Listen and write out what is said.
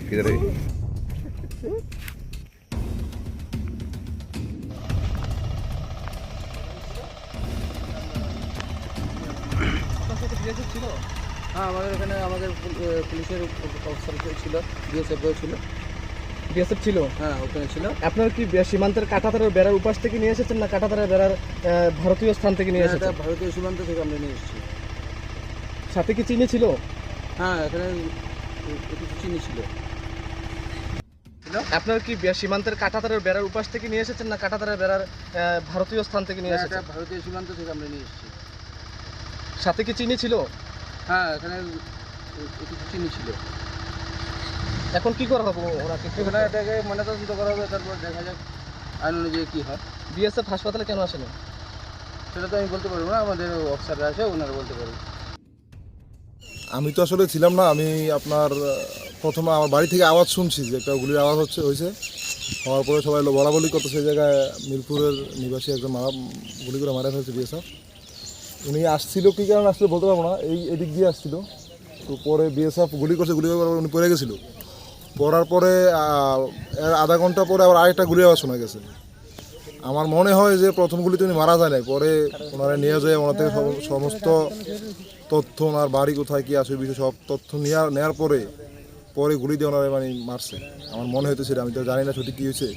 किधर है? হ্যাঁ, আমাদের এখানে আমাদের পুলিশের অফিসার ছিল, বিএসএফ ছিল। বিএসএফ ছিল? হ্যাঁ, ওখানে ছিল। আপনার কি সীমান্তের কাঁটাতারের বেড়ার উপাস থেকে নিয়ে এসেছেন না কাঁটাতারের বেড়ার ভারতীয় স্থান থেকে নিয়ে এসেছেন? ভারতীয় সীমান্ত থেকে আমরা নিয়ে এসেছি। সাথে কি চিনি ছিল? হ্যাঁ, এখানে কিছু চিনি ছিল। আপনার কি সীমান্তের কাঁটাতারের বেড়ার উপাস থেকে নিয়ে এসেছেন না কাঁটাতারের বেড়ার ভারতীয় স্থান থেকে নিয়ে এসেছেন? ভারতীয় সীমান্ত থেকে আমরা নিয়ে এসেছি। সাথে কি চিনি ছিল? হ্যাঁ, এখানে কিছু চিনি ছিল। এখন কি করা হবে ওনাকে? এটাকে ময়নাতদন্ত করা হবে, তারপর দেখা যাক আইন অনুযায়ী কী হয়। বিএসএফ হাসপাতালে কেন আসেনি সেটা তো আমি বলতে পারবো না, আমাদের অফিসাররা আছে, ওনারা বলতে পারবে। আমি তো আসলে ছিলাম না। আমি আপনার প্রথমে আমার বাড়ি থেকে আওয়াজ শুনছি যে একটা গুলির আওয়াজ হয়েছে। হওয়ার পরে সবাই বলাবলি করতো, সেই জায়গায় মিরপুরের নিবাসী একজন গুলি করে মারা ফেলছে বিএসএফ। উনি আসছিল, কী কারণে আসছিল বলতে পারবো না, এদিক দিয়ে আসছিল। তো পরে বিএসএফ গুলি করার পর উনি পড়ে গেছিলো। পড়ার পরে আধা ঘন্টা পরে আবার আরেকটা গুলি আওয়াজ শোনা গেছে। আমার মনে হয় যে প্রথম গুলিতে উনি মারা যায় নাই, পরে ওনারা নিয়ে যায়, ওনার থেকে সমস্ত তথ্য, ওনার বাড়ি কোথায় কী আসে বিষয় সব তথ্য নেওয়ার পরে গুলি দিয়ে ওনারা মানে মারছে। আমার মনে হইতেছে, আমি তো জানি না সঠিক কী হয়েছে।